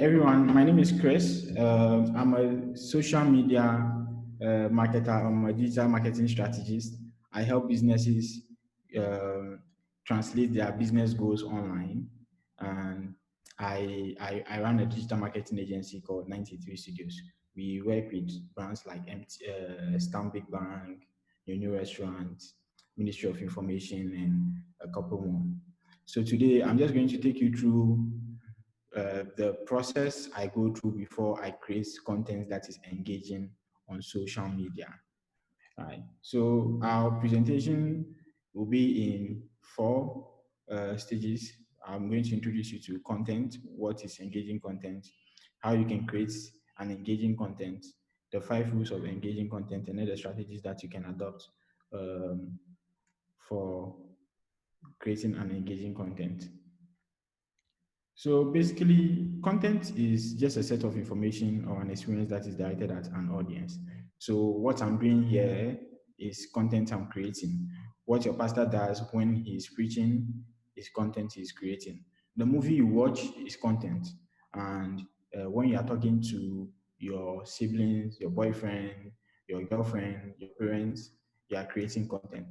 everyone, my name is Chris. I'm a social media marketer. I'm a digital marketing strategist. I help businesses um, translate their business goals online, and I run a digital marketing agency called 93 Studios. We work with brands like Stanbic Bank, Your New Restaurant, Ministry of Information, and a couple more. So today, I'm just going to take you through the process I go through before I create content that is engaging on social media. Right. So our presentation will be in four stages. I'm going to introduce you to content, what is engaging content, how you can create an engaging content, the 5 rules of engaging content, and then the strategies that you can adopt um, for creating an engaging content. So basically, content is just a set of information or an experience that is directed at an audience. So what I'm doing here is content I'm creating. What your pastor does when he's preaching is content he's creating. The movie you watch is content. And when you are talking to your siblings, your boyfriend, your girlfriend, your parents, you are creating content.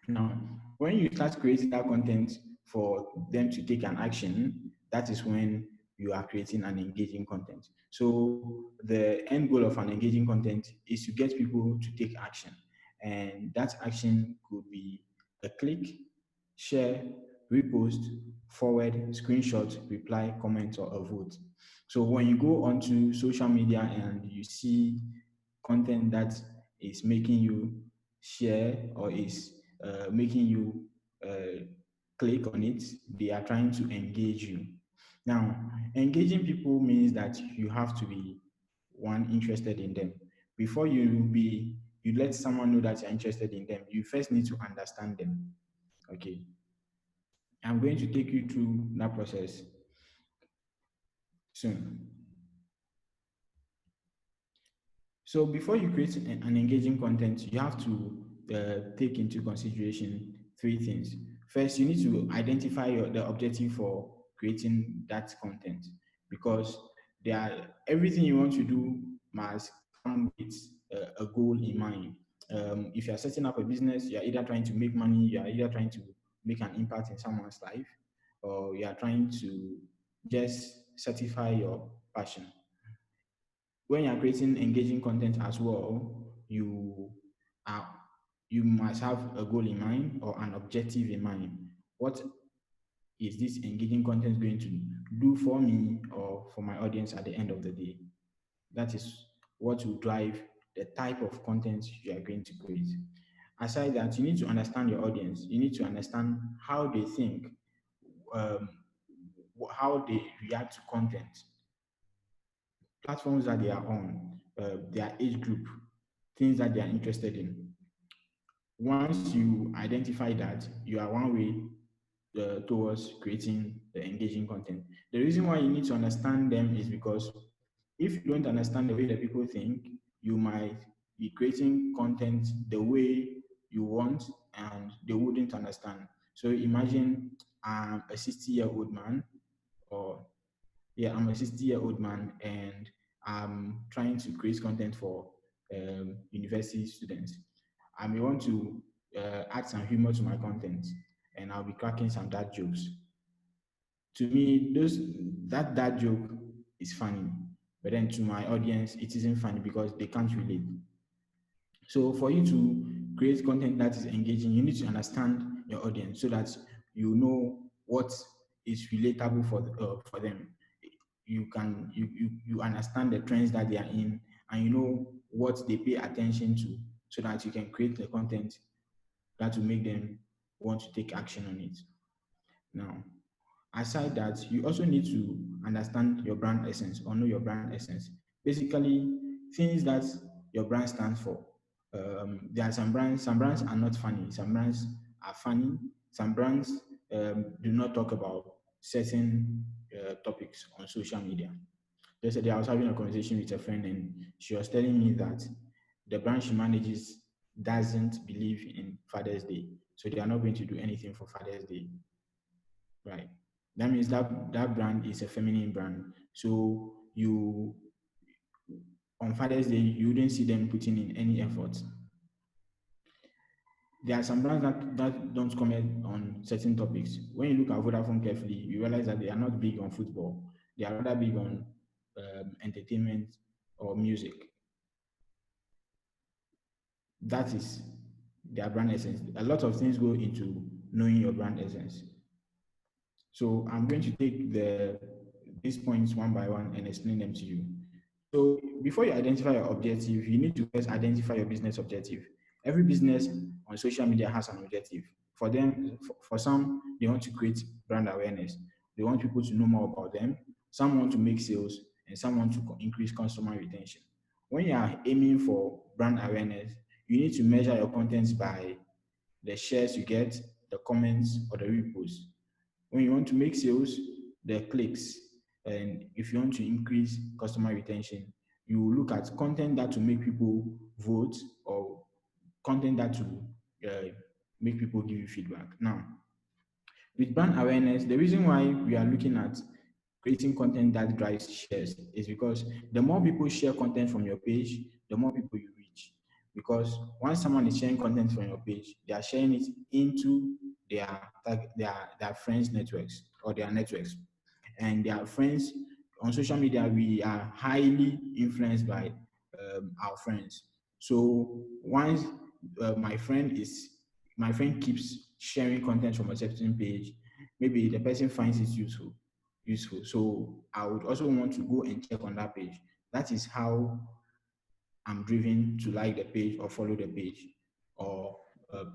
Now, when you start creating that content for them to take an action, that is when you are creating an engaging content. So the end goal of an engaging content is to get people to take action. And that action could be a click, share, repost, forward, screenshot, reply, comment, or a vote. So when you go onto social media and you see content that is making you share or is making you uh, click on it, they are trying to engage you. Now, engaging people means that you have to be one interested in them. Before you let someone know that you're interested in them, you first need to understand them. Okay. I'm going to take you through that process soon. So before you create an engaging content, you have to take into consideration three things. First, you need to identify the objective for creating that content, because everything you want to do must come with a goal in mind. If you are setting up a business, you are either trying to make money, you are either trying to make an impact in someone's life, or you are trying to just satisfy your passion. When you're creating engaging content as well, are you must have a goal in mind or an objective in mind. What is this engaging content going to do for me or for my audience at the end of the day? That is what will drive the type of content you are going to create. Aside that, you need to understand your audience. You need to understand how they think, um, how they react to content, platforms that they are on, their age group, things that they are interested in. Once you identify that, you are one way towards creating the engaging content. The reason why you need to understand them is because if you don't understand the way that people think, you might be creating content the way you want and they wouldn't understand. So imagine I'm a 60-year-old man, or yeah, I'm a 60-year-old man and I'm trying to create content for university students. I may want to add some humor to my content, and I'll be cracking some dad jokes. To me, that joke is funny, but then to my audience, it isn't funny because they can't relate. So for you to create content that is engaging, you need to understand your audience so that you know what is relatable for them. You understand the trends that they are in, and you know what they pay attention to, so that you can create the content that will make them want to take action on it. Now, aside that, you also need to understand your brand essence or know your brand essence. Basically, things that your brand stands for. There are some brands are not funny, some brands are funny, some brands do not talk about certain topics on social media. Yesterday, I was having a conversation with a friend, and she was telling me that the brand she manages doesn't believe in Father's Day. So they are not going to do anything for Father's Day. Right. That means that brand is a feminine brand. So you on Father's Day, you wouldn't see them putting in any effort. There are some brands that don't comment on certain topics. When you look at Vodafone carefully, you realize that they are not big on football. They are rather big on entertainment or music. That is their brand essence. A lot of things go into knowing your brand essence. So I'm going to take these points one by one and explain them to you. So before you identify your objective, you need to first identify your business objective. Every business on social media has an objective. For them, for some, they want to create brand awareness. They want people to know more about them. Some want to make sales, and some want to increase customer retention. When you are aiming for brand awareness, you need to measure your contents by the shares you get, the comments, or the reposts. When you want to make sales, the clicks. And if you want to increase customer retention, you look at content that will make people vote or content that will make people give you feedback. Now, with brand awareness, the reason why we are looking at creating content that drives shares is because the more people share content from your page, the more people you reach. Because once someone is sharing content from your page, they are sharing it into their friends' networks or their networks. And their friends on social media, we are highly influenced by our friends. So once my friend keeps sharing content from a certain page, maybe the person finds it useful. So I would also want to go and check on that page. That is how I'm driven to like the page or follow the page or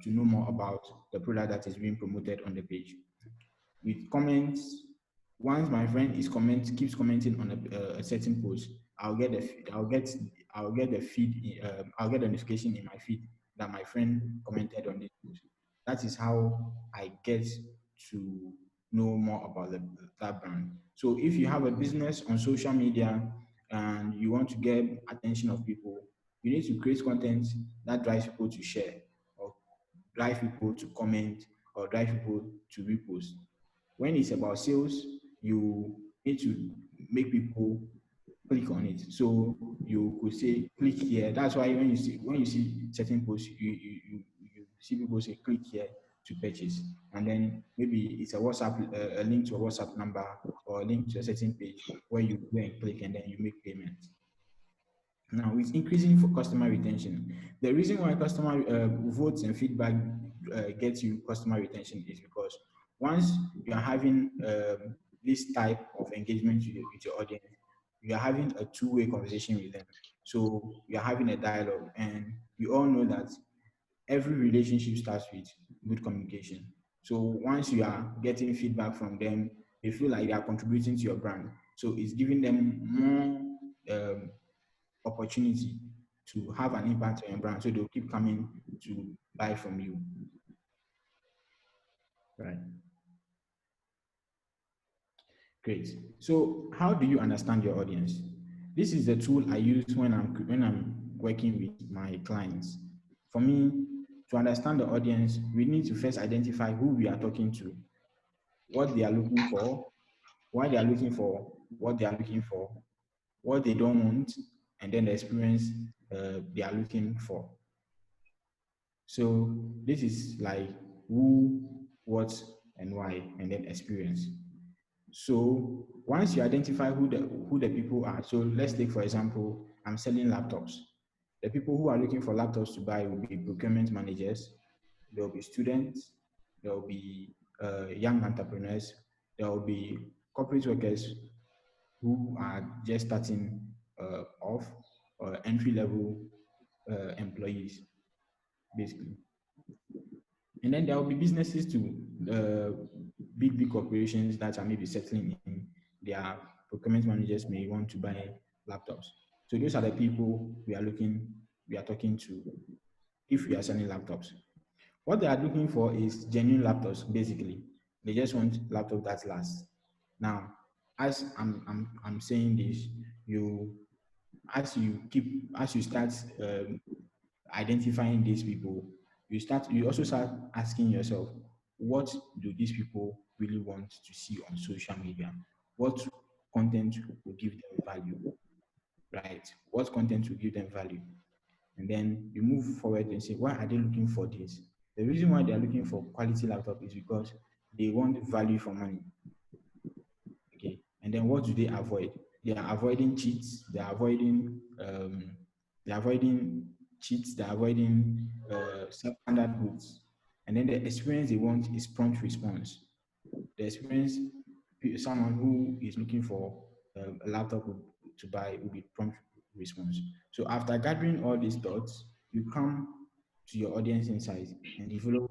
to know more about the product that is being promoted on the page. With comments, once my friend keeps commenting on a certain post, I'll get the I'll get the feed I'll get a notification in my feed that my friend commented on this post. That is how I get to know more about that brand. So if you have a business on social media and you want to get attention of people, you need to create content that drives people to share or drive people to comment or drive people to repost. When it's about sales, you need to make people click on it. So you could say click here. That's why when you see certain posts, you see people say click here to purchase, and then maybe it's a WhatsApp a link to a WhatsApp number or a link to a certain page where you go and click and then you make payment. Now, with increasing for customer retention, the reason why customer votes and feedback gets you customer retention is because once you are having this type of engagement with your audience, you are having a two-way conversation with them. So you are having a dialogue, and we all know that every relationship starts with good communication. So once you are getting feedback from them, they feel like they are contributing to your brand. So it's giving them more opportunity to have an impact on your brand. So they'll keep coming to buy from you. Right. Great. So how do you understand your audience? This is the tool I use when I'm working with my clients. For me, to understand the audience, we need to first identify who we are talking to, what they are looking for, why they are looking for what they are looking for, what they don't want, and then the experience they are looking for. So this is like who, what, and why, and then experience. So once you identify who the people are, so let's take for example, I'm selling laptops. The people who are looking for laptops to buy will be procurement managers, there will be students, there will be young entrepreneurs, there will be corporate workers who are just starting off, or entry level employees, basically. And then there will be businesses too, big corporations that are maybe settling in. Their procurement managers may want to buy laptops. So those are the people we are talking to if we are selling laptops. What they are looking for is genuine laptops, basically. They just want laptop that lasts. Now, as I'm saying this, you as you start identifying these people, you also start asking yourself, what do these people really want to see on social media? What content will give them value, right? What content will give them value? And then you move forward and say, why are they looking for this? The reason why they are looking for quality laptop is because they want value for money. Okay. And then what do they avoid? They are avoiding cheats. They're avoiding cheats. They're avoiding substandard goods. And then the experience they want is prompt response. The experience someone who is looking for a laptop to buy will be prompt response. So after gathering all these thoughts, you come to your audience insights and develop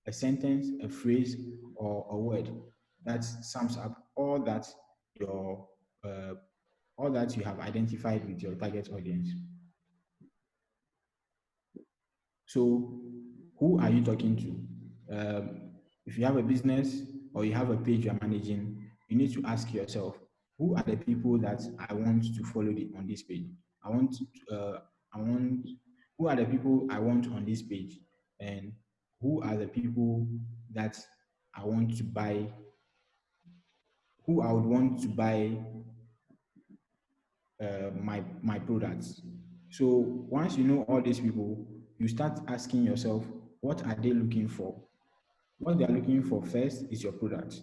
a sentence, a phrase, or a word that sums up your uh, all that you have identified with your target audience. So, who are you talking to? If you have a business or you have a page you're managing, you need to ask yourself, who are the people that I want to follow on this page? I want, who are the people I want on this page? And who are the people that I want to buy, who I would want to buy my products. So once you know all these people, you start asking yourself, what are they looking for? What they are looking for first is your product.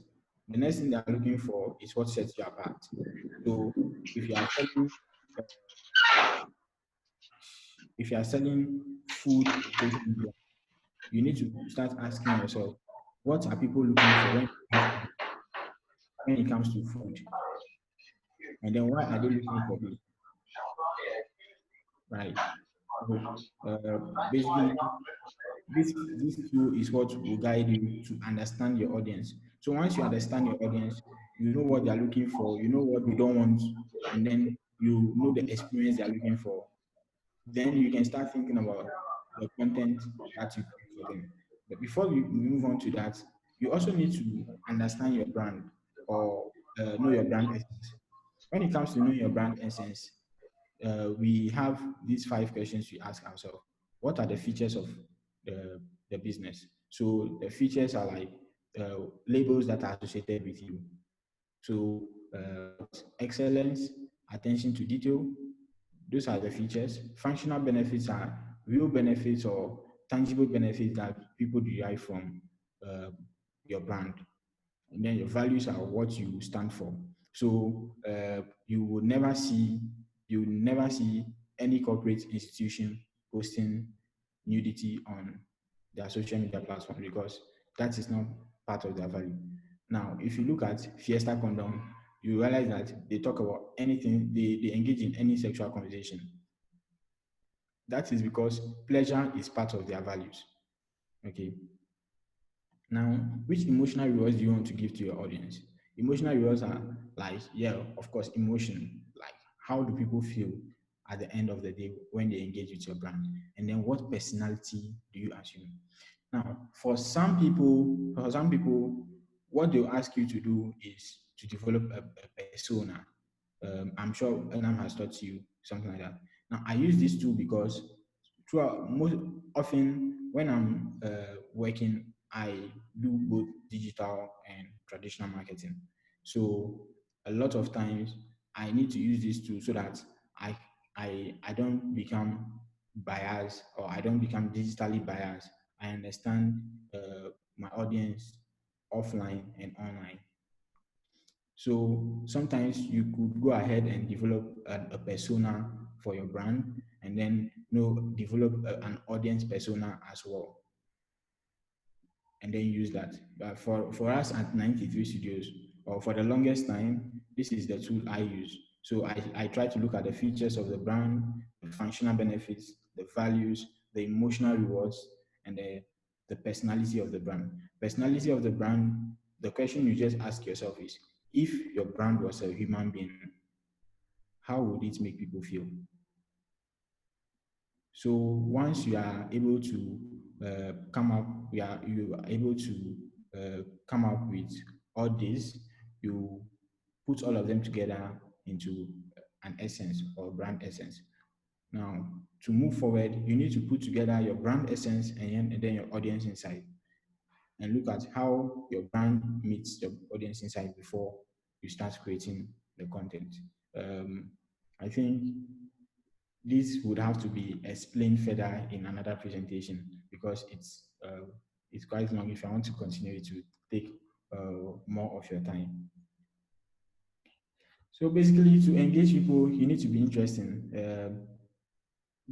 The next thing they are looking for is what sets you apart. So if you are selling, uh, if you are selling food on social media, you need to start asking yourself, what are people looking for when it comes to food? And then why are they looking for this? Right. So basically, this tool is what will guide you to understand your audience. So once you understand your audience, you know what they are looking for, you know what they don't want, and then you know the experience they are looking for. Then you can start thinking about the content that you create for them. But before we move on to that, you also need to understand your brand or know your brand essence. When it comes to knowing your brand essence, we have these 5 questions we ask ourselves. What are the features of the business? So the features are like labels that are associated with you. So excellence, attention to detail, those are the features. Functional benefits are real benefits or tangible benefits that people derive from uh, your brand. And then your values are what you stand for. So you will never see any corporate institution posting nudity on their social media platform because that is not part of their value. Now, if you look at Fiesta Condom, you realize that they talk about anything, they engage in any sexual conversation. That is because pleasure is part of their values. Okay. Now, which emotional rewards do you want to give to your audience? Emotional rewards are like, yeah, of course, emotion. Like, how do people feel at the end of the day when they engage with your brand? And then what personality do you assume? Now, for some people, what they'll ask you to do is to develop a persona. I'm sure Enam has taught you something like that. Now, I use this tool because throughout most often when I'm working, I do both digital and traditional marketing. So a lot of times I need to use this tool so that I I don't become biased or I don't become digitally biased. I understand my audience offline and online. So sometimes you could go ahead and develop a persona for your brand and then develop an audience persona as well and then use that. But for us at 93 Studios, or for the longest time, this is the tool I use. So I try to look at the features of the brand, the functional benefits, the values, the emotional rewards, and the personality of the brand. Personality of the brand, the question you just ask yourself is, if your brand was a human being, how would it make people feel? So once you are able to you are able to come up with all this, you put all of them together into an essence or brand essence. Now, to move forward, you need to put together your brand essence and then your audience insight. and look at how your brand meets your audience inside before you start creating the content. Um, I think this would have to be explained further in another presentation because it's quite long. If I want to continue, it will take more of your time. So basically, to engage people, you need to be interesting.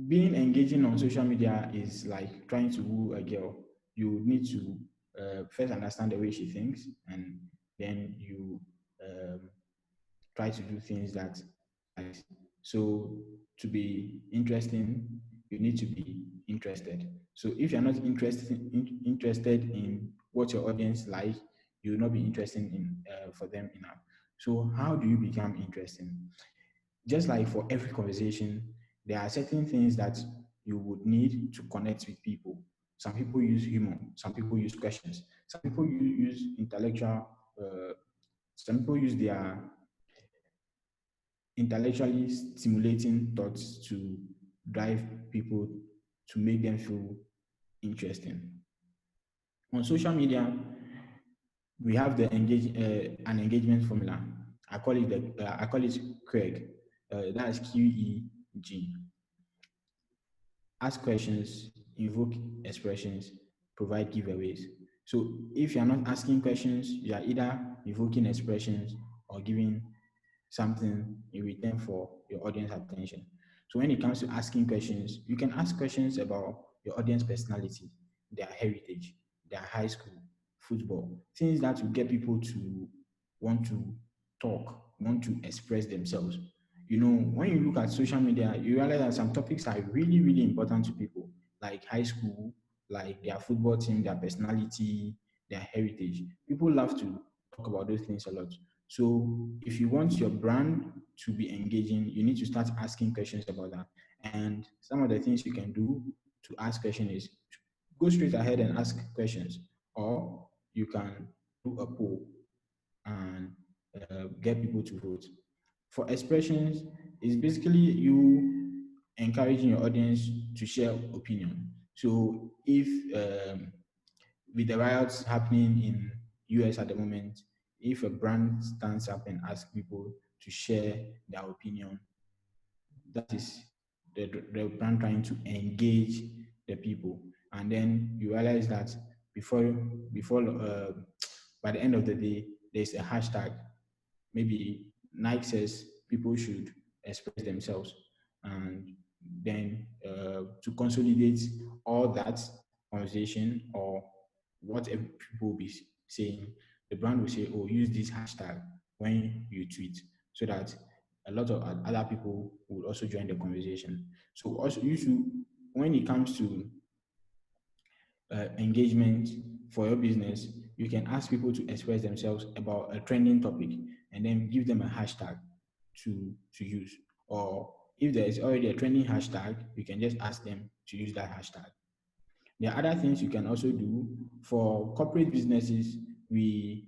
Being engaging on social media is like trying to woo a girl. You need to first understand the way she thinks, and then you um, try to do things that like so to be interesting you need to be interested. So if you're not interested in what your audience like, you will not be interested in for them enough. So how do you become interesting? Just like for every conversation, there are certain things that you would need to connect with people. Some people use humor, some people use questions, some people use intellectual some people use their intellectually stimulating thoughts to drive people to make them feel interesting. On social media, we have the an engagement formula. I call it Craig. That's QEG. Ask questions, invoke expressions, provide giveaways. So if you're not asking questions, you are either invoking expressions or giving something in return for your audience attention. So when it comes to asking questions, you can ask questions about your audience personality, their heritage, their high school, football, things that will get people to want to talk, want to express themselves. You know, when you look at social media, you realize that some topics are really, really important to people, like high school, like their football team, their personality, their heritage. People love to talk about those things a lot. So if you want your brand to be engaging, you need to start asking questions about that. And some of the things you can do to ask questions is go straight ahead and ask questions, or you can do a poll and get people to vote. For expressions, it's basically you encouraging your audience to share opinion. So if with the riots happening in US at the moment, if a brand stands up and asks people to share their opinion, that is the brand trying to engage the people. And then you realize that before before by the end of the day, there's a hashtag. Maybe Nike says people should express themselves, and then to consolidate all that conversation or what people will be saying, the brand will say, "Oh, use this hashtag when you tweet," so that a lot of other people will also join the conversation. So also you should, when it comes to engagement for your business, you can ask people to express themselves about a trending topic and then give them a hashtag to use. Or if there is already a trending hashtag, you can just ask them to use that hashtag. There are other things you can also do for corporate businesses. We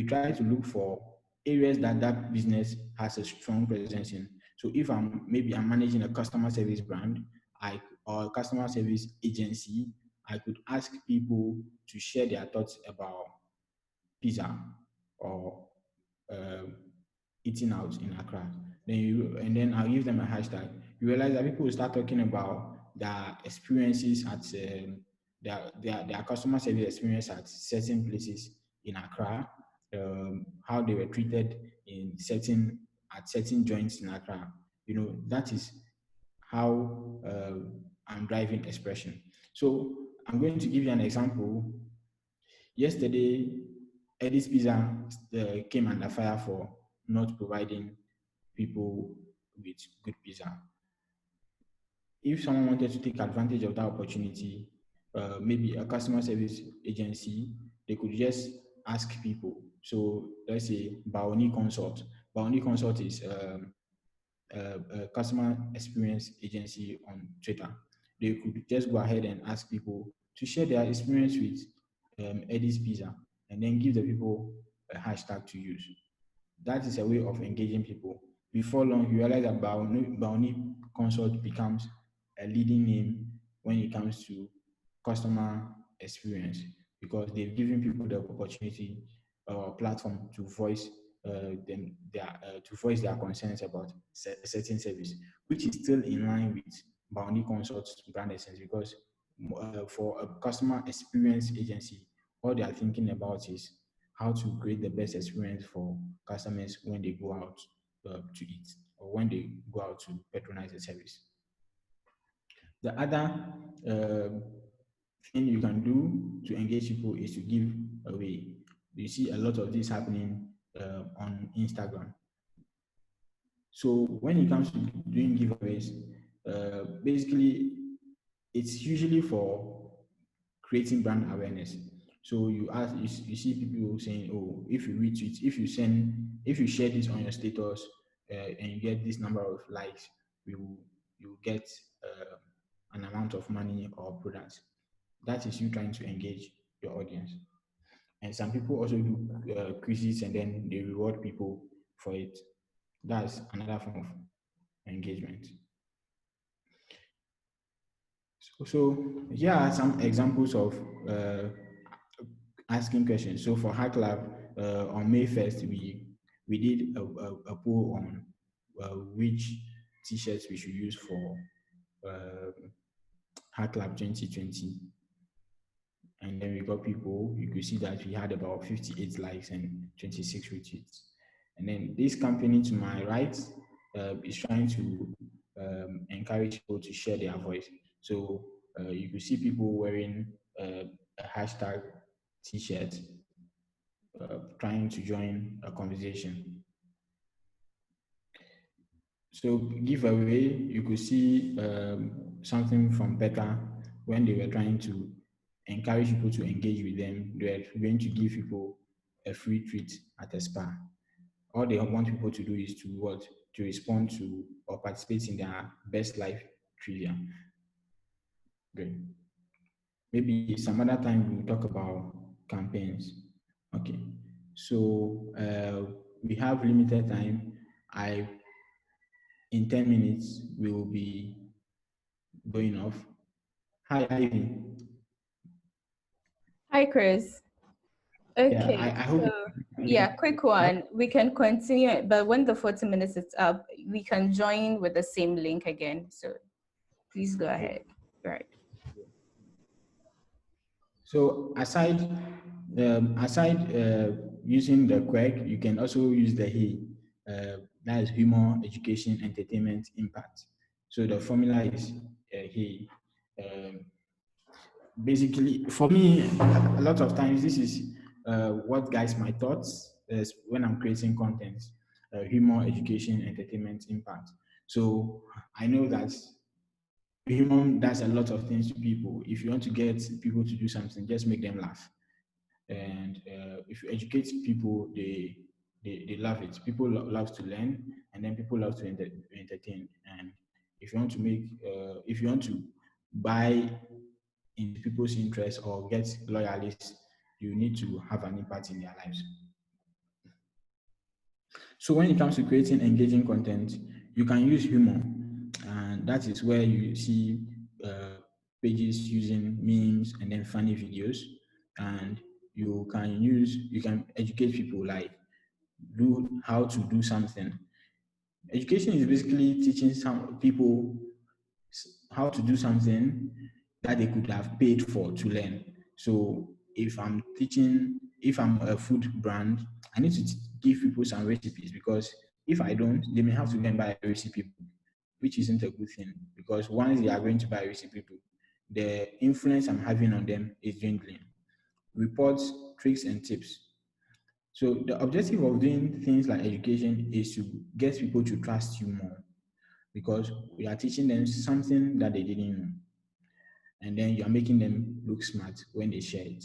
try to look for areas that that business has a strong presence in. So if I'm managing a customer service brand, or a customer service agency, I could ask people to share their thoughts about pizza or uh, eating out in Accra. And then I'll give them a hashtag. You realize that people will start talking about their experiences at their customer service experience at certain places in Accra, how they were treated in certain joints in Accra. You know, that is how I'm driving expression. So I'm going to give you an example. Yesterday, Eddie's Pizza came under fire for not providing people with good pizza. If someone wanted to take advantage of that opportunity, maybe a customer service agency, they could just ask people. So let's say Baoni Consult. Baoni Consult is a customer experience agency on Twitter. They could just go ahead and ask people to share their experience with Eddie's Pizza and then give the people a hashtag to use. That is a way of engaging people. Before long, you realize that Baoni Consult becomes a leading name when it comes to customer experience. because they've given people the opportunity or platform to voice to voice their concerns about certain service, which is still in line with Bounty Consult's brand essence. Because for a customer experience agency, all they are thinking about is how to create the best experience for customers when they go out to eat or when they go out to patronize the service. The other uh, thing you can do to engage people is to give away. You see a lot of this happening on Instagram. So when it comes to doing giveaways, basically it's usually for creating brand awareness. So you see people saying, "Oh, if you retweet, if you share this on your status, and you get this number of likes, you get an amount of money or products." That is you trying to engage your audience. And some people also do quizzes and then they reward people for it. That's another form of engagement. So here are some examples of asking questions. So for Hack Lab, on May 1st, we did a poll on which t-shirts we should use for Hack Lab 2020. And then we got people, you could see that we had about 58 likes and 26 retweets. And then this company to my right is trying to encourage people to share their voice. So you could see people wearing a hashtag t-shirt trying to join a conversation. So giveaway, you could see something from Becca when they were trying to encourage people to engage with them. They were going to give people a free treat at a spa. All they want people to do is to what? To respond to or participate in their best life trivia. Great. Maybe some other time we'll talk about campaigns. Okay. So we have limited time. In 10 minutes we will be going off. Hi, Ivy. Hi, Chris. Okay, Yeah, I hope. yeah, quick one. We can continue, but when the 40 minutes is up, we can join with the same link again. So please go ahead. Right. So aside using the QUEC, you can also use the HE. That is humor, education, entertainment, impact. So the formula is HE. Basically, for me, a lot of times this is what guides my thoughts when I'm creating content: humor, education, entertainment, impact. So I know that humor does a lot of things to people. If you want to get people to do something, just make them laugh. And if you educate people, they love it. People love to learn, and then people love to entertain. And if you want to buy into people's interest or get loyalists, you need to have an impact in their lives. So when it comes to creating engaging content, you can use humor, and that is where you see pages using memes and then funny videos, and you can educate people like do how to do something. Education is basically teaching some people how to do something that they could have paid for to learn. So if I'm a food brand, I need to give people some recipes, because if I don't, they may have to learn by a recipe book, which isn't a good thing, because once they are going to buy a recipe book, the influence I'm having on them is dwindling. Reports, tricks, and tips. So the objective of doing things like education is to get people to trust you more, because we are teaching them something that they didn't know. And then you are making them look smart when they share it.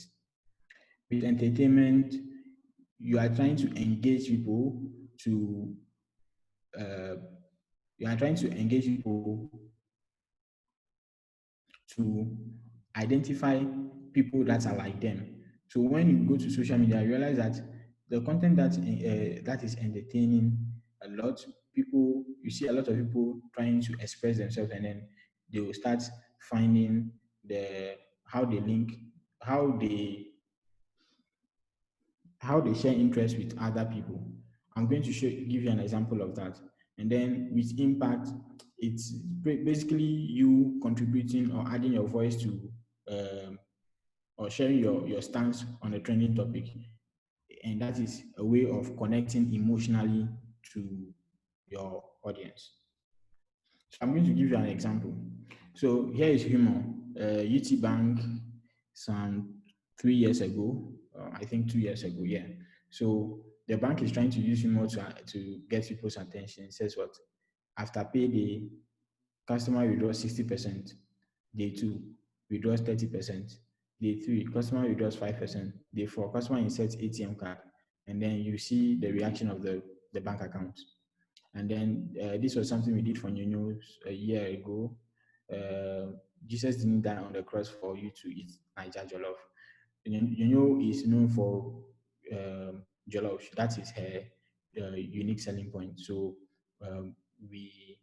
With entertainment, you are trying to engage people to uh, you are trying to engage people to identify people that are like them. So when you go to social media, you realize that the content that is entertaining a lot, you see a lot of people trying to express themselves, and then they will start finding how they how they share interest with other people. I'm going to give you an example of that. And then with impact, it's basically you contributing or adding your voice to or sharing your stance on a trending topic. And that is a way of connecting emotionally to your audience. So I'm going to give you an example. So here is humor. UT Bank, some 3 years ago, I think 2 years ago, yeah. So the bank is trying to use humor to get people's attention. It says what? After payday, customer withdraws 60%. Day two, withdraws 30%. Day three, customer withdraws 5%. Day four, customer inserts ATM card. And then you see the reaction of the bank account. And then this was something we did for New News a year ago. Jesus didn't die on the cross for you to eat Niger Jollof. You know is known for Jollof. That is her unique selling point. So we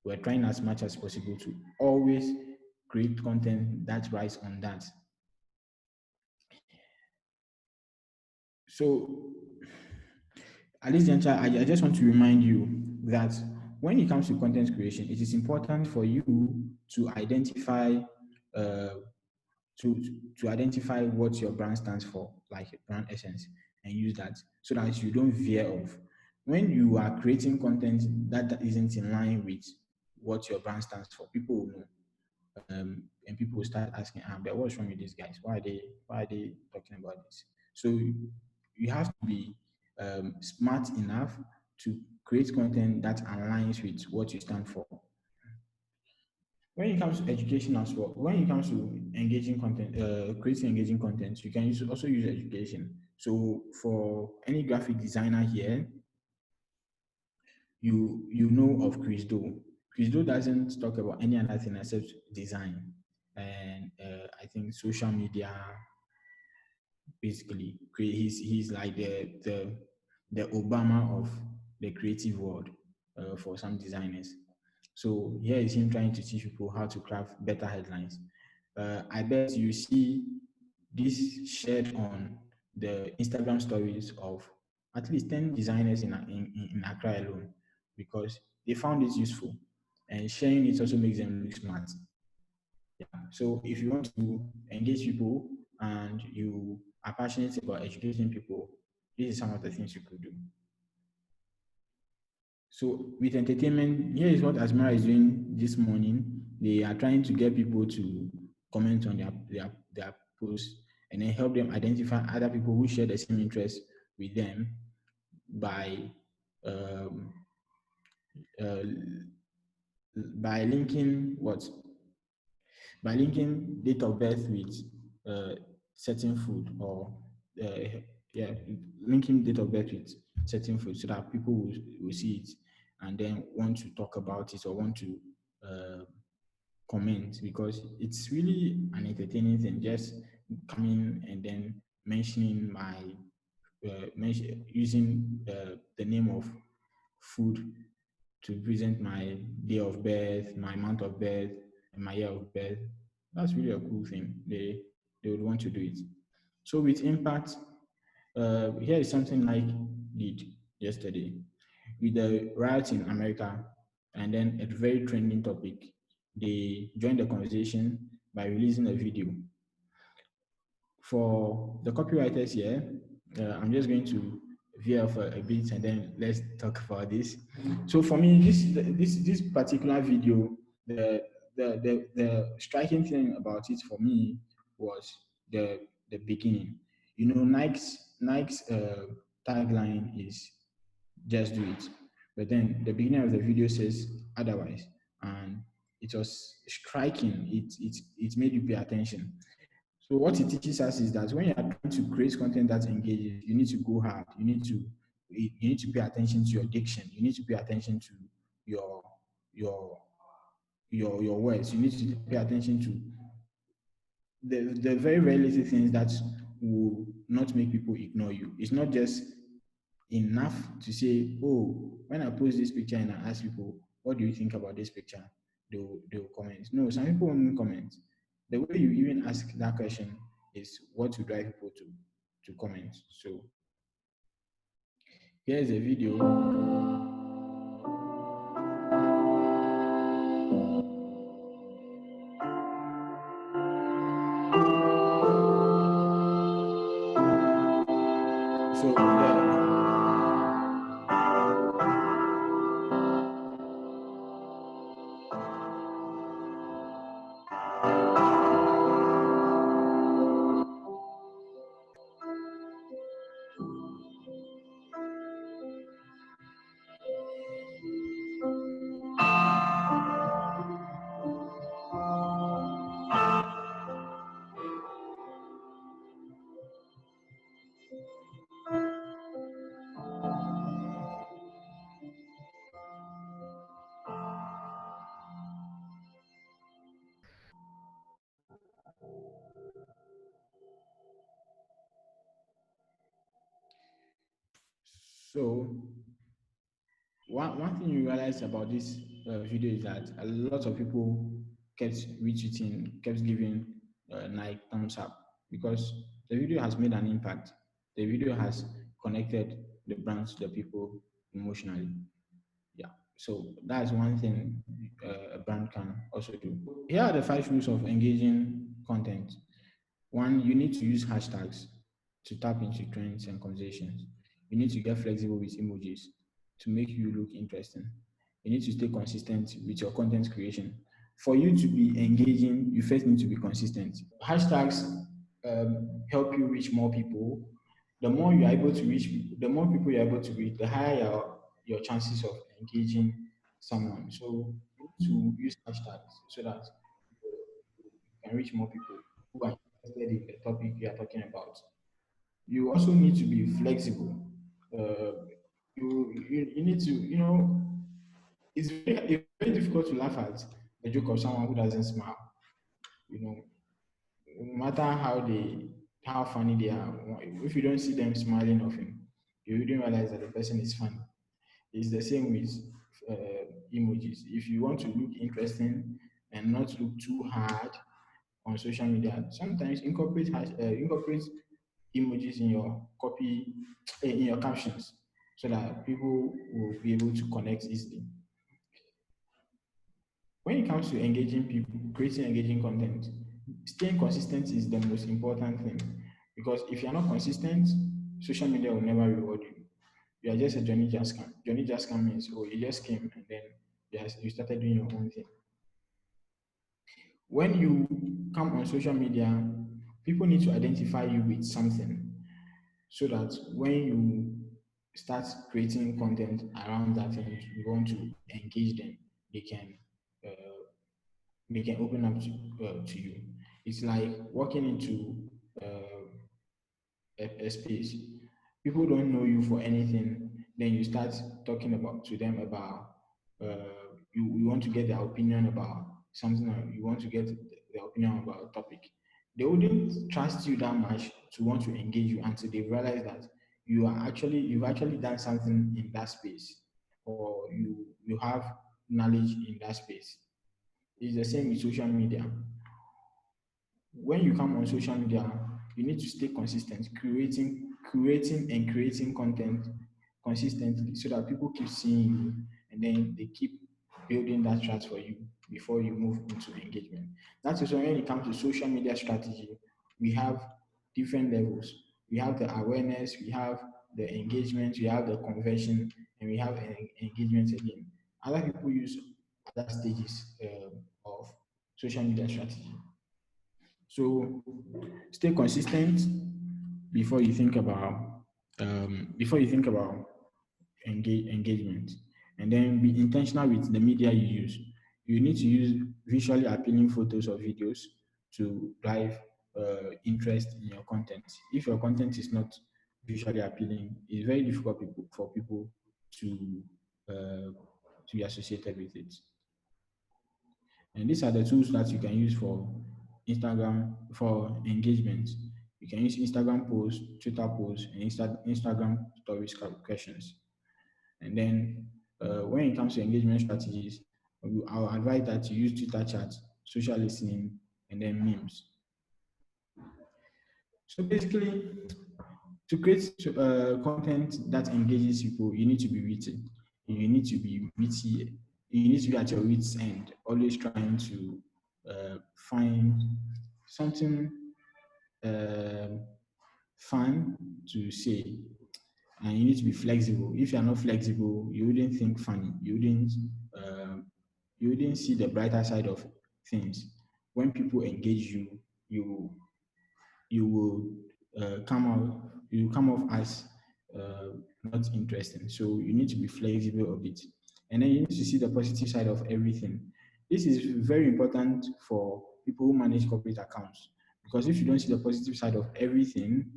were trying as much as possible to always create content that rides on that. So at this juncture, I just want to remind you that when it comes to content creation, it is important for you to identify uh, to identify what your brand stands for, like brand essence, and use that so that you don't veer off. When you are creating content that isn't in line with what your brand stands for, people will know. And people will start asking, but what's wrong with these guys? Why are they talking about this? So you have to be smart enough to create content that aligns with what you stand for. When it comes to education as well, when it comes to engaging content, creating engaging content, you can also use education. So for any graphic designer here, you know of Chris Do. Chris Do doesn't talk about any other thing except design and I think social media. Basically, he's like the Obama of the creative world for some designers. So here is him trying to teach people how to craft better headlines. I bet you see this shared on the Instagram stories of at least 10 designers in Accra alone because they found it useful and sharing it also makes them look smart. Yeah. So if you want to engage people and you are passionate about educating people, this is some of the things you could do. So with entertainment, here is what Asmara is doing this morning. They are trying to get people to comment on their posts and then help them identify other people who share the same interest with them by um, uh, linking what by linking date of birth with certain food or yeah, linking date of birth with certain food so that people will see it and then want to talk about it or want to uh, comment because it's really an entertaining thing. Just coming and then mentioning my using the name of food to present my day of birth, my month of birth, and my year of birth. That's really a cool thing. They would want to do it. So with impact, here is something Nike did yesterday with the riots in America, and then a very trending topic. They joined the conversation by releasing a video. For the copywriters here, I'm just going to veer off a bit and then let's talk about this. So for me, this particular video, the striking thing about it for me was the beginning. You know, Nike's tagline is "Just do it," but then the beginning of the video says otherwise, and it was striking. It made you pay attention. So what it teaches us is that when you are trying to create content that engages, you need to go hard. You need to pay attention to your diction. You need to pay attention to your your your words. You need to pay attention to the very very little things that will not make people ignore you. It's not just enough to say, oh, when I post this picture and I ask people, what do you think about this picture? They'll comment. No, some people won't comment. The way you even ask that question is what to drive people to comment. So Here's a video. So So one thing you realize about this video is that a lot of people kept retweeting, kept giving like thumbs up because the video has made an impact. The video has connected the brand to the people emotionally. Yeah. So that's one thing a brand can also do. Here are the 5 rules of engaging content. One, you need to use hashtags to tap into trends and conversations. You need to get flexible with emojis to make you look interesting. You need to stay consistent with your content creation. For you to be engaging, you first need to be consistent. Hashtags help you reach more people. The more you're able to reach people, the more people you're able to reach, the higher your chances of engaging someone. So you need to use hashtags so that you can reach more people who are interested in the topic you are talking about. You also need to be flexible. You need to, it's very difficult to laugh at the joke of someone who doesn't smile. You know, no matter how funny they are, if you don't see them smiling often, you wouldn't realize that the person is funny. It's the same with emojis. If you want to look interesting and not look too hard on social media, sometimes incorporate emojis in your copy in your captions so that people will be able to connect easily. When it comes to engaging people, creating engaging content, staying consistent is the most important thing because if you're not consistent, social media will never reward you. You are just a Johnny just came. Johnny just came means, oh, you just came and then you started doing your own thing. When you come on social media, people need to identify you with something so that when you start creating content around that and you want to engage them, they can uh, they can open up to you. It's like walking into a space. People don't know you for anything. Then you start talking about to them about you want to get their opinion about something, or you want to get their opinion about a topic. They wouldn't trust you that much to want to engage you until they realize that you've actually done something in that space, or you have knowledge in that space. It's the same with social media. When you come on social media, you need to stay consistent, creating content consistently so that people keep seeing you and then they keep building that trust for you before you move into engagement. That's also when it comes to social media strategy, we have different levels. We have the awareness, we have the engagement, we have the conversion, and we have engagement again. Other people use other stages of social media strategy. So stay consistent before you think about engagement, and then be intentional with the media you use. You need to use visually appealing photos or videos to drive interest in your content. If your content is not visually appealing, it's very difficult for people to uh, to be associated with it. And these are the tools that you can use for Instagram for engagement. You can use Instagram posts, Twitter posts, and Instagram stories questions. And then when it comes to engagement strategies, I'll advise that you use Twitter chats, social listening, and then memes. So basically, To create content that engages people, you need to be witty. You need to be witty. You need to be at your wits' end, always trying to find something um fun to say, and you need to be flexible. If you are not flexible, you wouldn't think funny. Um, you wouldn't see the brighter side of things. When people engage you, you you will come out you come off as uh, not interesting. So you need to be flexible a bit, and then you need to see the positive side of everything. This is very important for people who manage corporate accounts, because if you don't see the positive side of everything,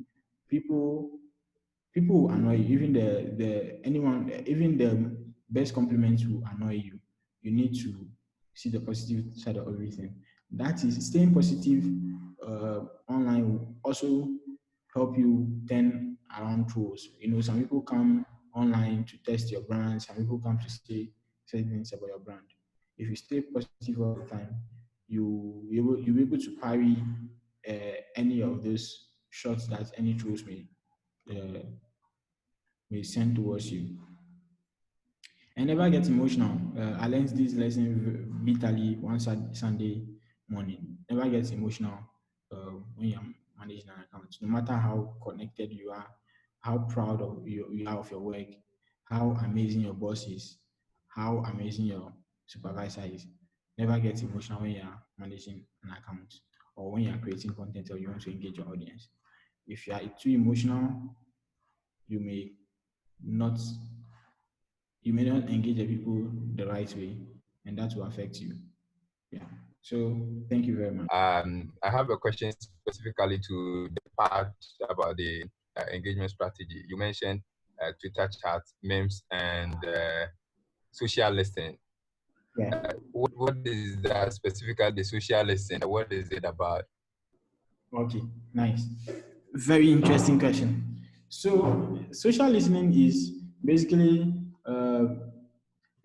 people people will annoy you. Even even the best compliments will annoy you. You need to see the positive side of everything. That is, staying positive online will also help you turn around trolls. Some people come online to test your brand. Some people come to say things about your brand. If you stay positive all the time, you'll be able to parry any of those shots that any trolls uh, may send towards you. And never get emotional. I learned this lesson bitterly one Sunday morning. Never get emotional when you're managing an account. No matter how connected you are, how proud of you are of your work, how amazing your boss is, how amazing your supervisor is. Never get emotional when you're managing an account, or when you're creating content, or you want to engage your audience. If you are too emotional, you may not you may not engage the people the right way, and that will affect you. Yeah. So thank you very much. I have a question specifically to the part about the engagement strategy. You mentioned Twitter chats, memes, and social listening. Yeah. What is that specifically, the social listening? What is it about? Okay. Nice. Very interesting question. So social listening is basically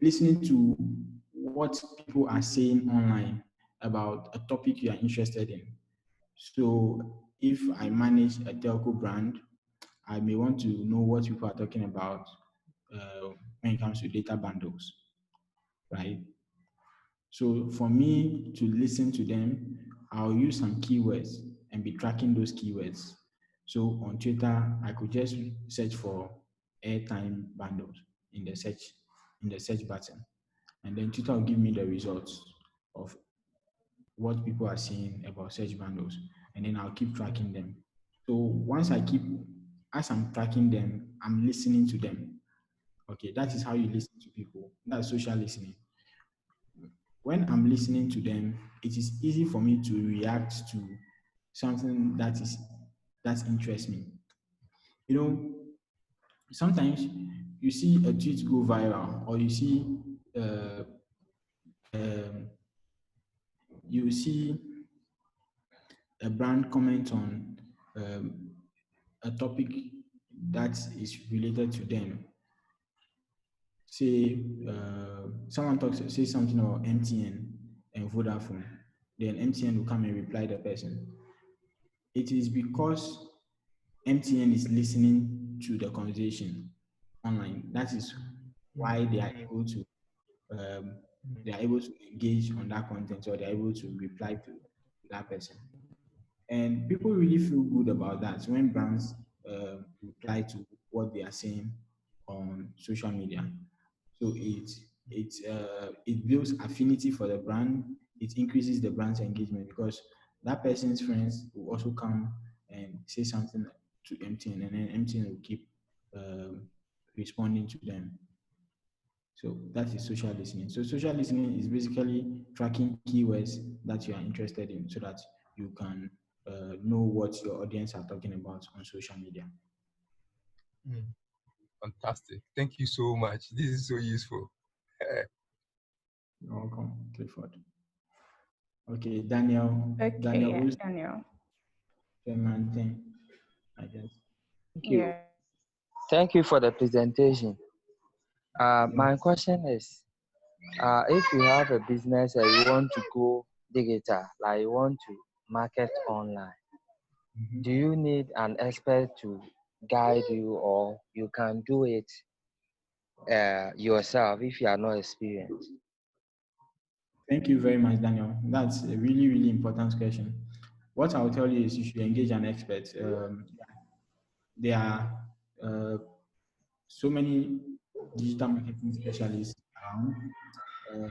listening to what people are saying online about a topic you are interested in. So if I manage a telco brand, I may want to know what people are talking about when it comes to data bundles, right? So for me to listen to them, I'll use some keywords and be tracking those keywords. So on Twitter, I could just search for airtime bundles in the search button, and then Twitter will give me the results of what people are saying about search bundles, and then I'll keep tracking them. So as I'm tracking them, I'm listening to them. Okay, that is how you listen to people. That's social listening. When I'm listening to them, it is easy for me to react to something that interests me. You know, sometimes you see a tweet go viral, or uh, um, you see a brand comment on a topic that is related to them. Say say something about MTN and Vodafone, then MTN will come and reply the person. It is because MTN is listening to the conversation online. That is why um, they are able to engage on that content, or they are able to reply to that person. And people really feel good about that when brands reply to what they are saying on social media. So it builds affinity for the brand. It increases the brand's engagement, because that person's friends will also come and say something to MTN, and then MTN will keep um, responding to them. So that is social listening. So social listening is basically tracking keywords that you are interested in, so that you can know what your audience are talking about on social media. Fantastic. Thank you so much. This is so useful. You're welcome, Clifford. Okay, Daniel. Okay, Daniel, yeah, who's Daniel. chairman thing, I guess. Thank you. Yeah. Thank you for the presentation. My question is, if you have a business and you want to go digital, like you want to market online, Mhm. do you need an expert to guide you, or you can do it yourself if you are not experienced? Thank you very much, Daniel. That's a really, really important question. What I'll tell you is you should engage an expert. There are so many digital marketing specialists around. Uh,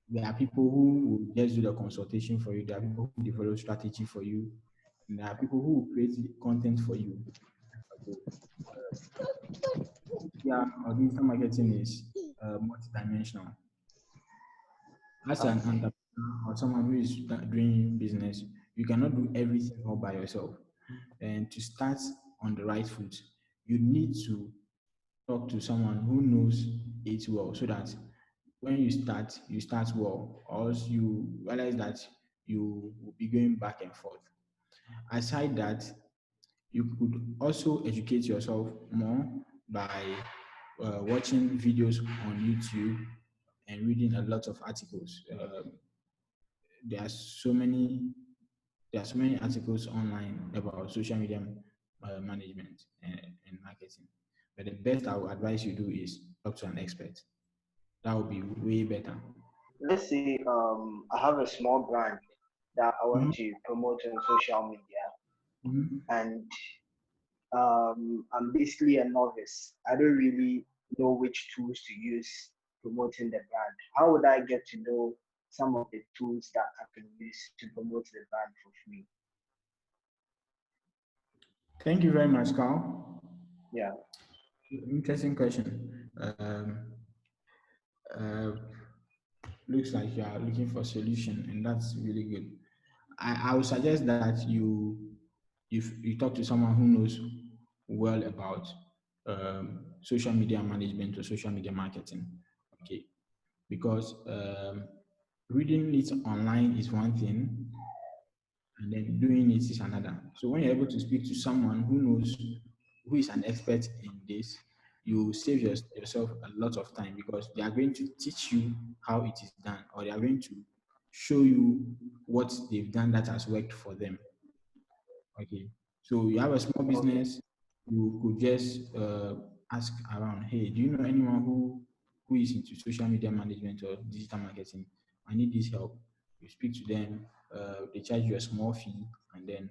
there are people who will just do the consultation for you. There are people who develop strategy for you. And there are people who will create content for you. Yeah, or digital marketing is multidimensional. As an Okay. entrepreneur or someone who is doing business, you cannot do everything all by yourself. And to start on the right foot, you need to talk to someone who knows it well so that when you start well, or else you realize that you will be going back and forth. Aside that, you could also educate yourself more by watching videos on YouTube and reading a lot of articles. There are so many articles online about social media management and marketing. But the best I would advise you do is talk to an expert. That would be way better. Let's say I have a small brand that I want Mhm, to promote on social media, mhm. and I'm basically a novice. I don't really know which tools to use promoting the brand. How would I get to know some of the tools that I can use to promote the brand for free? Thank you very much, Carl. Yeah. Interesting question. Uh, Looks like you are looking for a solution, and that's really good. I would suggest that you talk to someone who knows well about social media management or social media marketing. Okay, because reading it online is one thing, and then doing it is another. So when you're able to speak to someone who knows, who is an expert in this, you save yourself a lot of time because they are going to teach you how it is done, or they are going to show you what they've done that has worked for them. Okay. So you have a small Okay. business, you could just ask around, hey, do you know anyone who is into social media management or digital marketing? I need this help. You speak to them, they charge you a small fee, and then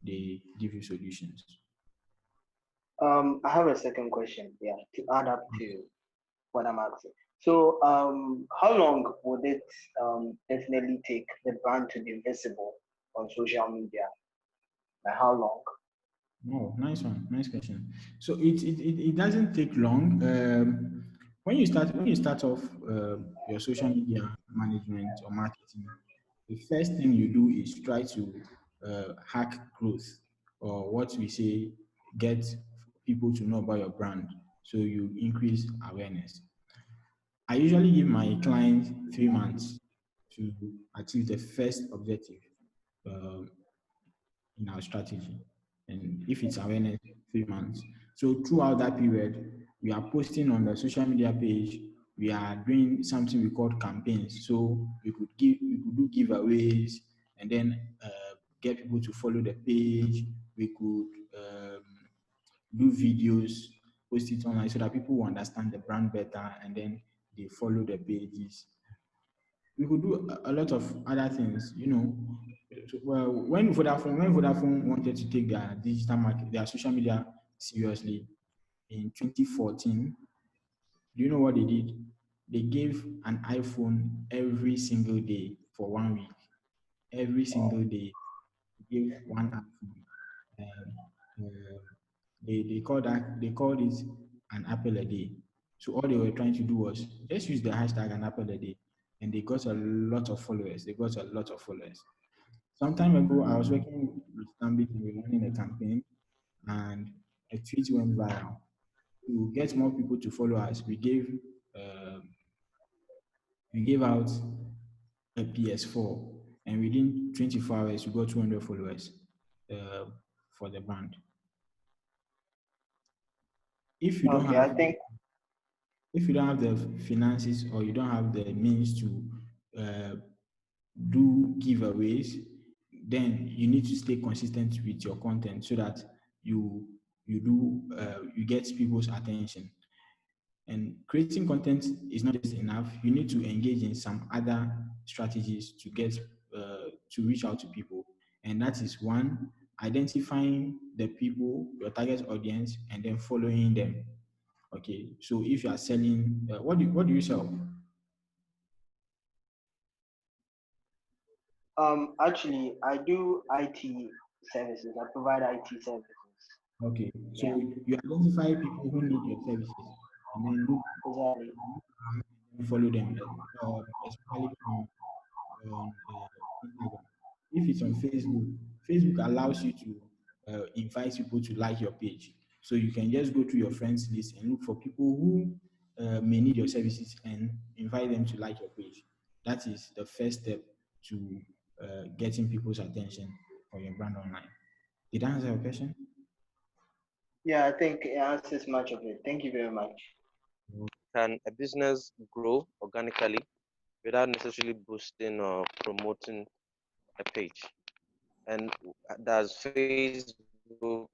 they give you solutions. I have a second question. Yeah, to add up to what I'm asking. So, how long would it definitely take the brand to be visible on social media? Like how long? Oh, nice one. Nice question. So it doesn't take long. When you start off your social media management or marketing, the first thing you do is try to hack growth, or what we say, get people to know about your brand. So you increase awareness. I usually give my clients 3 months to achieve the first objective. Um, in our strategy. And if it's awareness, 3 months. So throughout that period, we are posting on the social media page. We are doing something we call campaigns. So we could do giveaways, and then get people to follow the page. We could do videos, post it online so that people will understand the brand better, and then they follow the pages. We could do a lot of other things, you know. Well, when Vodafone wanted to take their digital market, their social media seriously in 2014, do you know what they did? They gave an iPhone every single day for 1 week. Every single day, they gave one iPhone. And they called it an apple a day. So all they were trying to do was just use the hashtag an apple a day, and they got a lot of followers. They got a lot of followers. Some time ago, I was working with Stanbic and we were running a campaign, and a tweet went viral. To get more people to follow us, um, we gave out a PS4, and within 24 hours, we got 200 followers uh, for the brand. If you don't Okay, I have think if you don't have the finances, or you don't have the means to uh, do giveaways, then you need to stay consistent with your content so that you you get people's attention. And creating content is not just enough. You need to engage in some other strategies to get to reach out to people. And that is one, identifying the people, your target audience, and then following them. Okay, so if you are selling, what do you sell? Actually, I do IT services. I provide IT services. Okay, so Yeah, you identify people who need your services, and then look exactly. and follow them, especially on Instagram. If it's on Facebook, Facebook allows you to invite people to like your page. So you can just go to your friends list and look for people who may need your services and invite them to like your page. That is the first step to getting people's attention for your brand online. Did I answer your question? Yeah, I think it answers much of it. Thank you very much. Can a business grow organically without necessarily boosting or promoting a page? And does Facebook,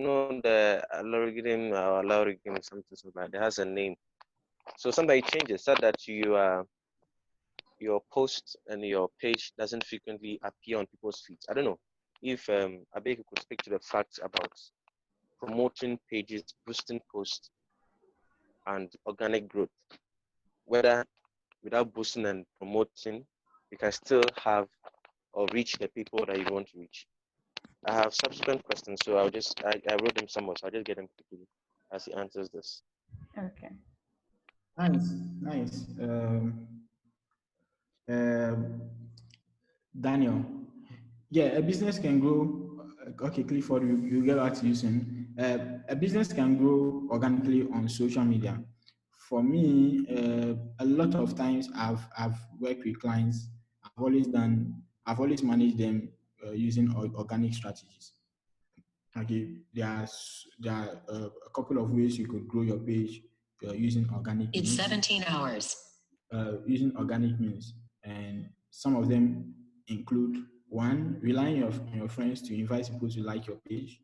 the algorithm, something like that, it has a name. So somebody changes so that your post and your page doesn't frequently appear on people's feeds. I don't know if Abeke could speak to the facts about promoting pages, boosting posts, and organic growth. Whether without boosting and promoting, you can still have or reach the people that you want to reach. I have subsequent questions, so I wrote them somewhere, so I'll just get them quickly as he answers this. Okay. Nice, nice. Daniel, yeah, a business can grow. Okay, Clifford, you get back to you soon. A business can grow organically on social media. For me, a lot of times I've worked with clients. I've always managed them using organic strategies. Okay, there are a couple of ways you could grow your page using organic. It's 17 hours. Using organic means, and some of them include one, relying on your friends to invite people to like your page.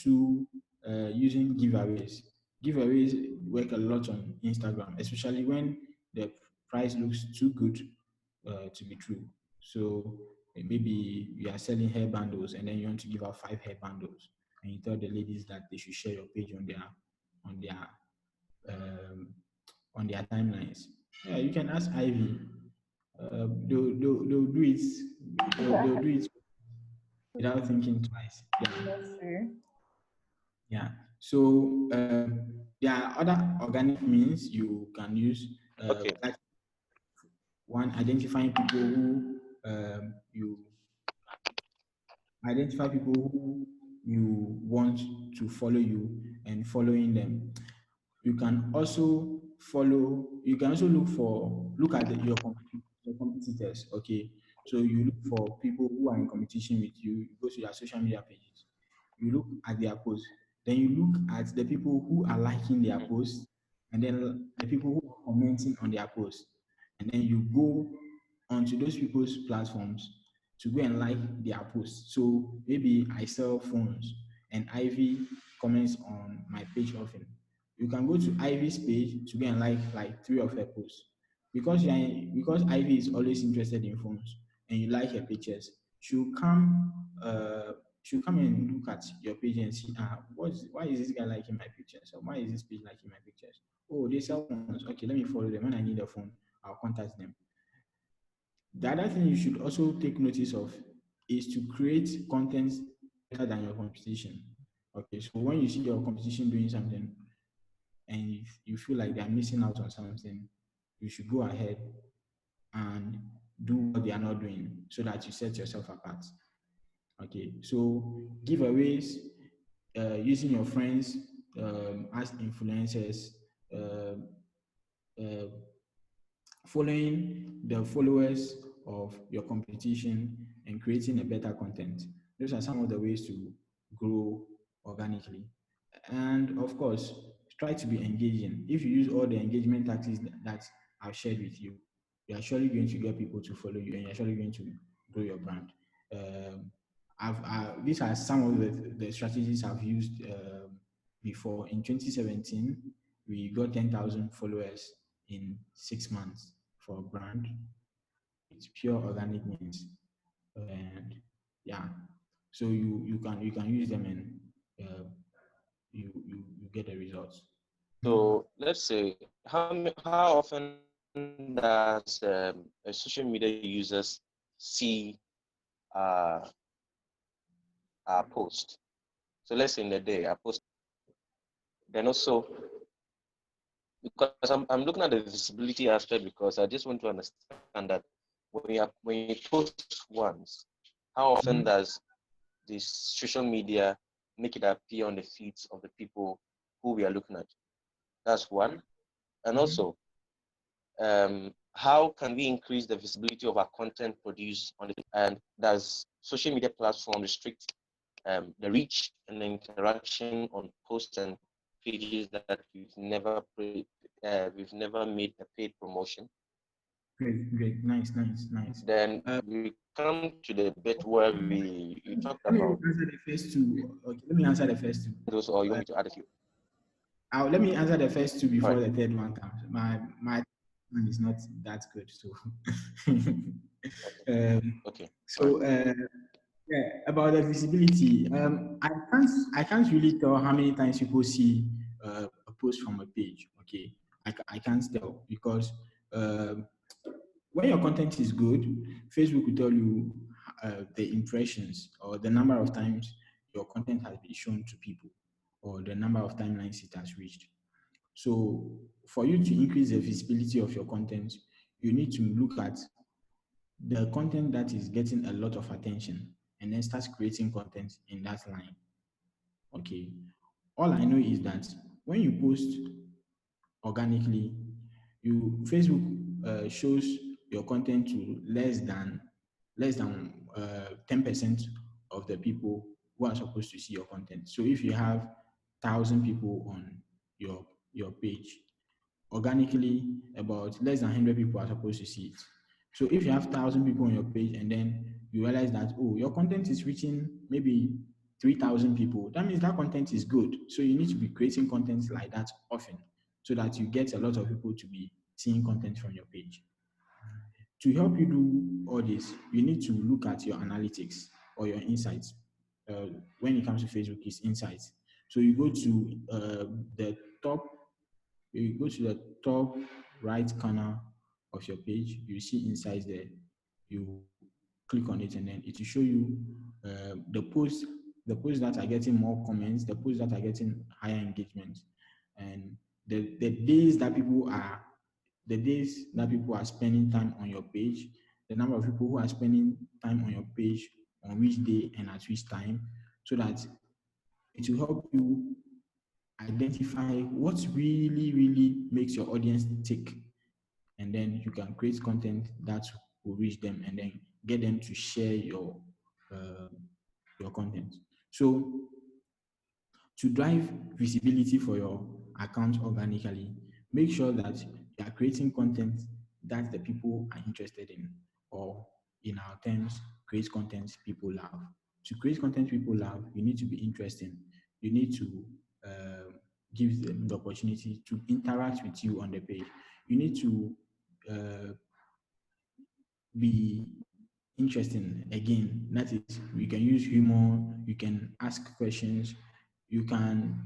Two, using giveaways. Giveaways work a lot on Instagram, especially when the price looks too good to be true. So maybe you are selling hair bundles and then you want to give out 5 hair bundles, and you tell the ladies that they should share your page on their um, on their timelines. Yeah, you can ask Ivy. They'll do it. They'll do it without thinking twice. Yeah. Yes, sir. Yeah. So there are other organic means you can use. Okay. Like one, identifying people who you identify people who you want to follow you and following them. You can also look at your competitors. Okay, so you look for people who are in competition with you. You go to their social media pages, you look at their posts, then you look at the people who are liking their posts, and then the people who are commenting on their posts, and then you go onto those people's platforms to go and like their posts. So maybe I sell phones and Ivy comments on my page often. You can go to Ivy's page to go and like 3 of her posts. Because Ivy is always interested in phones and you like her pictures, she'll come and look at your page and see why is this guy liking my pictures? Or why is this page liking my pictures? Oh, they sell phones. Okay, let me follow them. When I need a phone, I'll contact them. The other thing you should also take notice of is to create content better than your competition. Okay, so when you see your competition doing something and if you feel like they're missing out on something, you should go ahead and do what they are not doing so that you set yourself apart. Okay, so giveaways, using your friends as influencers, uh, uh, following the followers of your competition and creating a better content. Those are some of the ways to grow organically. And of course, try to be engaging. If you use all the engagement tactics that I've shared with you, you are surely going to get people to follow you and you're surely going to grow your brand. these are some of the strategies I've used before. In 2017, we got 10,000 followers in 6 months for a brand. It's pure organic means, and yeah. So you can use them and you get the results. So let's say how often does a social media users see our post? So let's say in a day I post. Then also, because I'm looking at the visibility aspect, because I just want to understand that when you post once, how often does this social media make it appear on the feeds of the people who we are looking at? That's one. And also, how can we increase the visibility of our content produced on the, and does social media platform restrict the reach and the interaction on posts and pages that we've never made a paid promotion? Great, nice. Then we come to the bit where you talked Let me about answer the first two. Okay, let me answer the first two. those, or you want me to add a few? Let me answer the first two before Right. the third one comes. My one is not that good, so. Okay. So yeah, about the visibility, I can't really tell how many times people see a post from a page. Okay, I can't tell because when your content is good, Facebook will tell you the impressions or the number of times your content has been shown to people or the number of timelines it has reached. So for you to increase the visibility of your content, you need to look at the content that is getting a lot of attention and then start creating content in that line. Okay. All I know is that when you post organically, Facebook shows your content to less than 10% of the people who are supposed to see your content. So if you have 1,000 people on your page, organically about less than 100 people are supposed to see it. So if you have 1,000 people on your page and then you realize that, oh, your content is reaching maybe 3,000 people, that means that content is good. So you need to be creating content like that often so that you get a lot of people to be seeing content from your page. To help you do all this, you need to look at your analytics or your insights. When it comes to Facebook, it's insights. So you go to the top right corner of your page, you see insights there. You click on it and then it will show you the posts that are getting more comments, the posts that are getting higher engagement, and the days that people are spending time on your page, the number of people who are spending time on your page on which day and at which time, so that it will help you identify what really makes your audience tick, and then you can create content that will reach them and then get them to share your content. So to drive visibility for your account organically, make sure that you are creating content that the people are interested in, or in our terms, create content people love. To create content people love, you need to be interesting. You need to give them the opportunity to interact with you on the page. You need to be interesting. Again, that is, you can use humor, you can ask questions, you can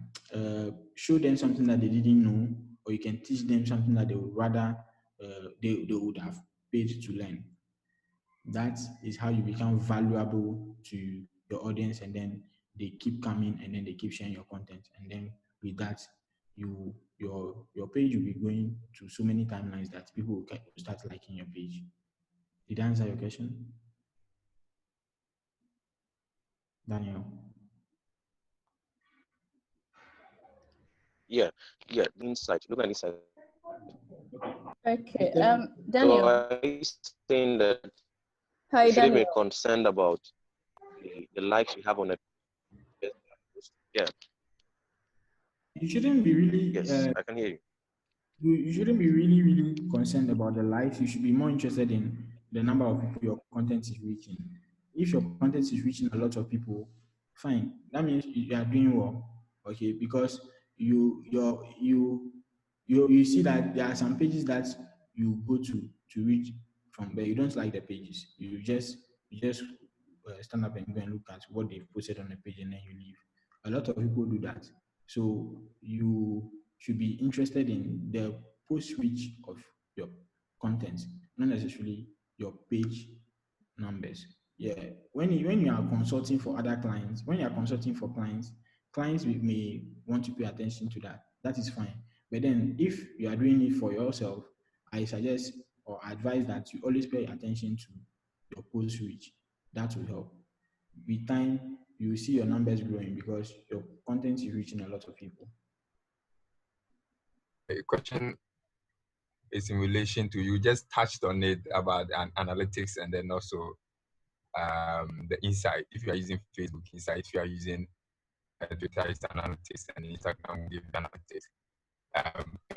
show them something that they didn't know, or you can teach them something that they would rather they would have paid to learn. That is how you become valuable to your audience, and then they keep coming and then they keep sharing your content, and then with that your page will be going to so many timelines that people will start liking your page. Did I answer your question, Daniel? Yeah, insight. Look at insight. Okay. So Daniel. are you saying that Hi, you shouldn't be Daniel. concerned about the likes you have on it? Yeah. You shouldn't be really. Yes, I can hear you. You shouldn't be really concerned about the likes. You should be more interested in the number of people your content is reaching. if your content is reaching a lot of people, fine. That means you are doing well, okay? Because you see that there are some pages that you go to reach from, but you don't like the pages. You just stand up and go and look at what they've posted on the page, and then you leave. A lot of people do that. So you should be interested in the post reach of your content, not necessarily your page numbers. Yeah. When you are consulting for other clients, when you are consulting for clients, may want to pay attention to that. That is fine. But then if you are doing it for yourself, I suggest or advise that you always pay attention to your post reach. That will help. With time, you will see your numbers growing because your content is reaching a lot of people. A question is in relation to, you just touched on it about analytics, and then also the insight. If you are using Facebook insight, if you are using Twitter, it's analytics, and Instagram will give analytics.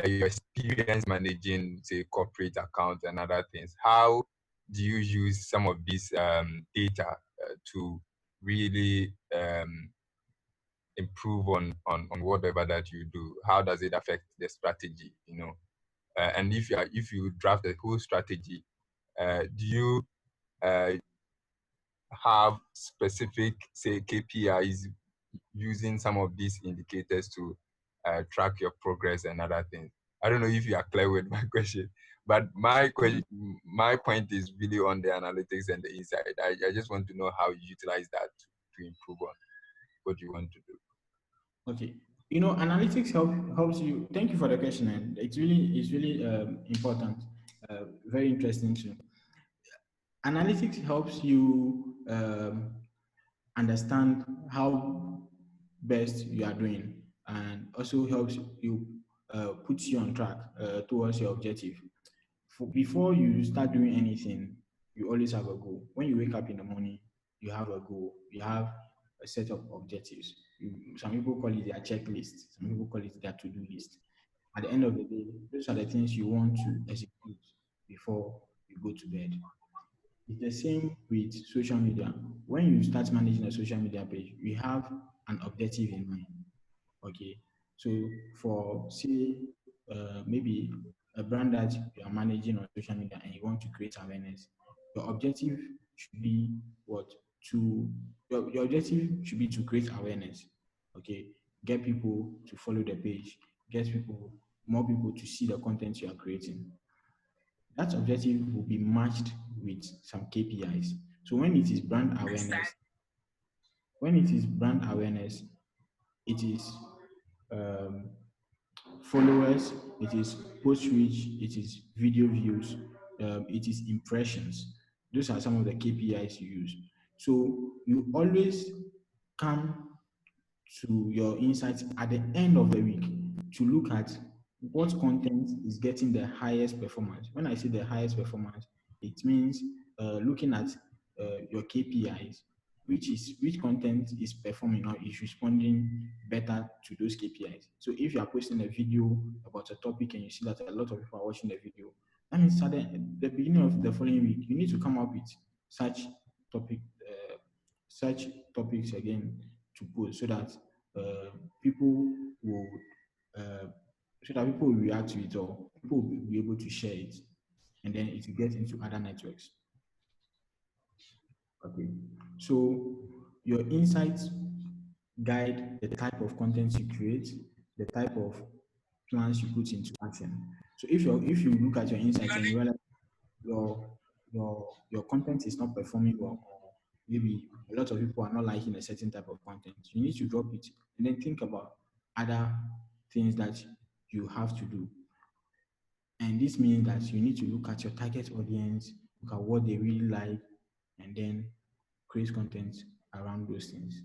Your experience managing, say, corporate accounts and other things, how do you use some of these data to really improve on whatever that you do? How does it affect the strategy? And if you draft a whole strategy, do you have specific, say, KPIs using some of these indicators to track your progress and other things? I don't know if you are clear with my question, but my point is really on the analytics and the insight. I just want to know how you utilize that to improve on what you want to do. Okay. Analytics helps you. Thank you for the question, and it's really important, very interesting too. Analytics helps you understand how best you are doing, and also helps you puts you on track towards your objective. Before you start doing anything, you always have a goal. When you wake up in the morning, you have a goal. You have a set of objectives. Some people call it their checklist. Some people call it their to-do list. At the end of the day, those are the things you want to execute before you go to bed. It's the same with social media. When you start managing a social media page, we have an objective in mind. Okay. So for, say, maybe a brand that you are managing on social media and you want to create awareness, your objective should be what? Your objective should be to create awareness. Okay. Get people to follow the page, more people to see the content you are creating. That objective will be matched with some KPIs. So when it is brand awareness, it is followers, it is post reach, it is video views, it is impressions. Those are some of the KPIs you use. So you always come to your insights at the end of the week to look at what content is getting the highest performance. When I say the highest performance, it means looking at your KPIs, which content is performing or is responding better to those KPIs. So if you are posting a video about a topic and you see that a lot of people are watching the video, that means at the beginning of the following week, you need to come up with such topics again to post so that people will react to it, or people will be able to share it, and then it will get into other networks. Okay, so your insights guide the type of content you create, the type of plans you put into action. So if you look at your insights and you realize your content is not performing well, or maybe a lot of people are not liking a certain type of content, you need to drop it and then think about other things that you have to do. And this means that you need to look at your target audience, look at what they really like, and then create content around those things.